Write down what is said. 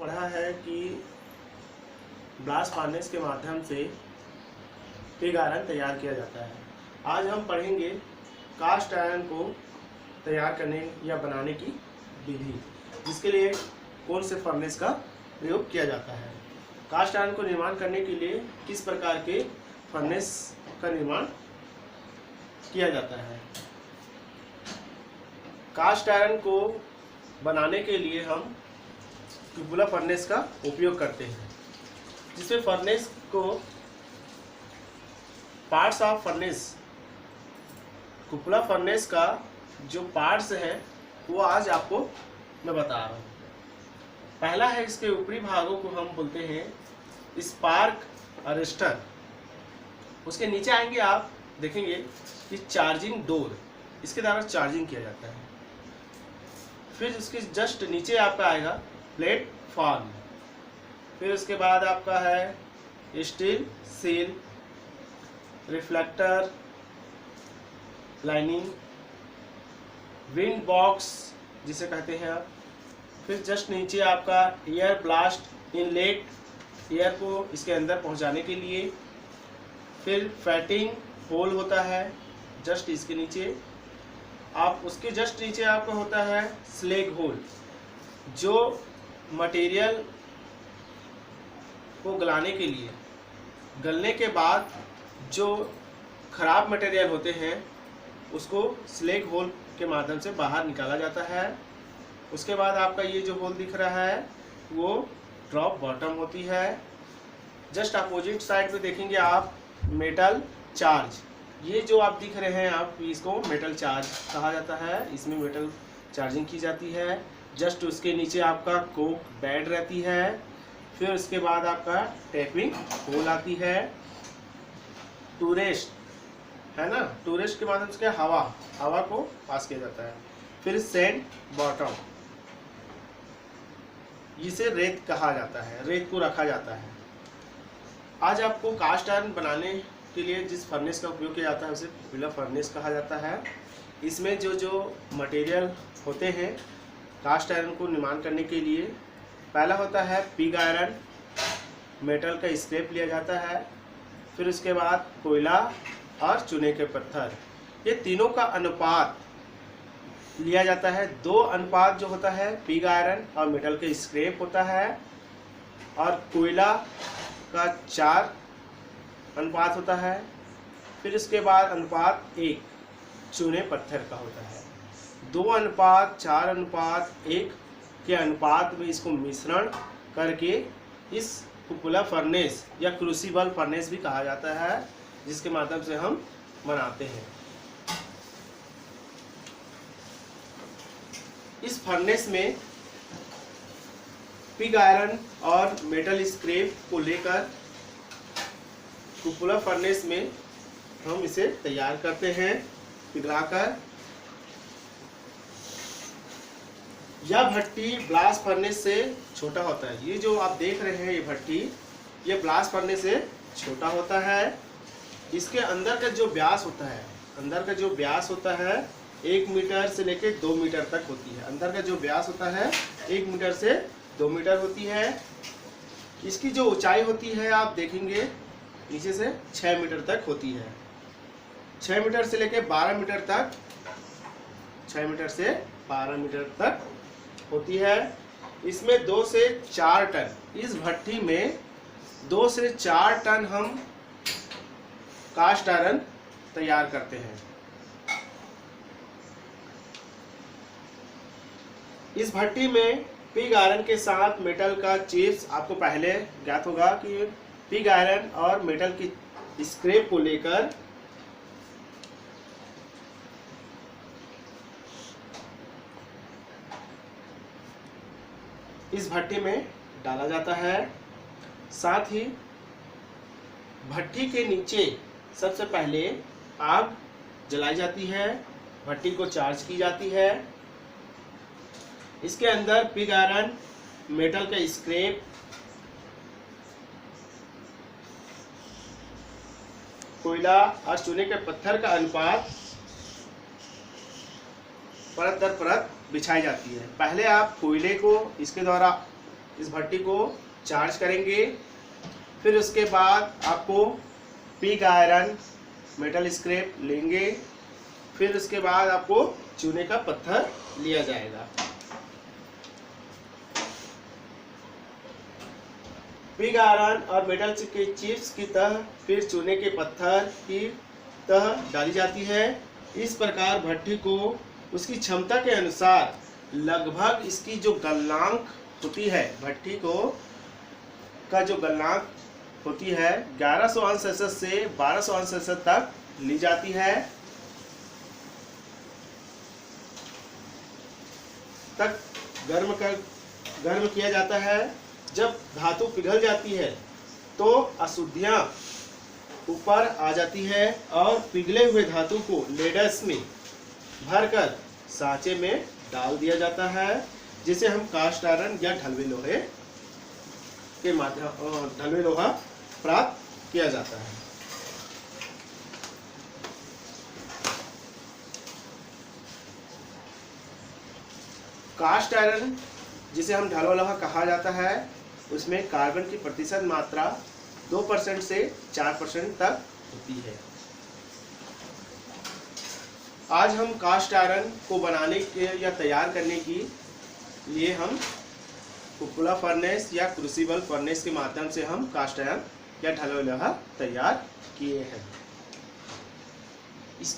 पढ़ा है कि ब्लास्ट फर्नेस के माध्यम से पिग आयरन तैयार किया जाता है। आज हम पढ़ेंगे कास्ट आयरन को तैयार करने या बनाने की विधि, जिसके लिए कौन से फर्नेस का प्रयोग किया जाता है। कास्ट आयरन को निर्माण करने के लिए किस प्रकार के फर्नेस का निर्माण किया जाता है। कास्ट आयरन को बनाने के लिए हम क्यूबुलर फर्नेस का उपयोग करते हैं, जिसमें फर्नेस को पार्ट्स ऑफ फर्नेस, क्यूबुलर फर्नेस का जो पार्ट्स है वो आज आपको मैं बता रहा हूँ। पहला है, इसके ऊपरी भागों को हम बोलते हैं स्पार्क अरेस्टर। उसके नीचे आएंगे, आप देखेंगे कि चार्जिंग डोर, इसके द्वारा चार्जिंग किया जाता है। फिर उसके जस्ट नीचे आपका आएगा प्लेटफॉर्म। फिर उसके बाद आपका है steel seal, reflector, lining, wind box जिसे कहते हैं आप। फिर जस्ट नीचे आपका एयर ब्लास्ट इनलेट, एयर को इसके अंदर पहुंचाने के लिए। फिर फैटिंग होल होता है जस्ट इसके नीचे। आप उसके जस्ट नीचे आपका होता है स्लैग होल, जो मटेरियल को गलाने के लिए, गलने के बाद जो खराब मटेरियल होते हैं उसको स्लैग होल के माध्यम से बाहर निकाला जाता है। उसके बाद आपका ये जो होल दिख रहा है वो ड्रॉप बॉटम होती है। जस्ट अपोजिट साइड पे देखेंगे आप मेटल चार्ज, ये जो आप दिख रहे हैं आप, इसको मेटल चार्ज कहा जाता है। इसमें मेटल चार्जिंग की जाती है। जस्ट उसके नीचे आपका कोक बेड रहती है। फिर उसके बाद आपका टैपिंग होल आती है। टूरेस्ट है ना, टूरेस्ट के माध्यम से हवा को पास किया जाता है। फिर सैंड बॉटम, इसे रेत कहा जाता है, रेत को रखा जाता है। आज आपको कास्ट आयरन बनाने के लिए जिस फर्नेस का उपयोग किया जाता है उसे क्यूबुलर फर्नेस कहा जाता है। इसमें जो मटेरियल होते हैं कास्ट आयरन को निर्माण करने के लिए, पहला होता है पिग आयरन, मेटल का स्क्रैप लिया जाता है। फिर उसके बाद कोयला और चूने के पत्थर, ये तीनों का अनुपात लिया जाता है। 2 अनुपात जो होता है पिग आयरन और मेटल के स्क्रैप होता है, और कोयला का 4 अनुपात होता है। फिर इसके बाद अनुपात 1 चूने पत्थर का होता है। 2 अनुपात 4 अनुपात 1 के अनुपात में इसको मिश्रण करके इस क्यूबुलर फर्नेस या क्रूसिबल फर्नेस भी कहा जाता है, जिसके माध्यम से हम बनाते हैं। इस फर्नेस में पिग आयरन और मेटल स्क्रैप को लेकर क्यूबुलर फर्नेस में हम इसे तैयार करते हैं पिघलाकर। यह भट्टी ब्लास्ट फर्नेस से छोटा होता है। ये जो आप देख रहे हैं ये भट्टी, ये ब्लास्ट फर्नेस से छोटा होता है। इसके अंदर का जो व्यास होता है 1 मीटर से लेकर 2 मीटर तक होती है। अंदर का जो व्यास होता है 1 मीटर से 2 मीटर होती है। इसकी जो ऊंचाई होती है आप देखेंगे नीचे से 6 मीटर तक होती है। 6 मीटर से लेकर 12 मीटर तक, 6 मीटर से 12 मीटर तक होती है। इसमें 2 से 4 टन, इस भट्टी में 2 से 4 टन हम कास्ट आयरन तैयार करते हैं। इस भट्टी में पिग आयरन के साथ मेटल का चिप्स, आपको पहले ज्ञात होगा कि पिग आयरन और मेटल की स्क्रैप को लेकर इस भट्टी में डाला जाता है। साथ ही भट्टी के नीचे सबसे पहले आग जलाई जाती है, भट्टी को चार्ज की जाती है। इसके अंदर पिग आयरन, मेटल का स्क्रैप, कोयला और चूने के पत्थर का अनुपात परत दर परत बिछाई जाती है। पहले आप कोयले को इसके द्वारा इस भट्टी को चार्ज करेंगे। फिर उसके बाद आपको पिग आयरन, मेटल स्क्रैप लेंगे। फिर उसके बाद आपको चूने का पत्थर लिया जाएगा। पिग आयरन और मेटल के चिप्स की तह फिर चूने के पत्थर की तह डाली जाती है। इस प्रकार भट्टी को उसकी क्षमता के अनुसार लगभग इसकी जो गलनांक होती है, भट्टी को का जो गलनांक होती है 1100 अंश सेल्सियस से 1200 अंश सेल्सियस तक ली जाती है, तक गर्म किया जाता है। जब धातु पिघल जाती है तो अशुद्धियां ऊपर आ जाती है और पिघले हुए धातु को लेडस में भरकर सांचे में डाल दिया जाता है, जिसे हम कास्ट आयरन या ढलवे लोहे के माध्यम ढलवे लोहा प्राप्त किया जाता है। कास्ट आयरन जिसे हम ढलवा लोहा कहा जाता है, उसमें कार्बन की प्रतिशत मात्रा 2% से 4% तक होती है। आज हम कास्ट आयरन को बनाने के या तैयार करने के लिए हम कुकुला फर्नेस या क्रूसिबल फर्नेस के माध्यम से हम कास्ट आयरन या ढलवा लोहा तैयार किए हैं। इस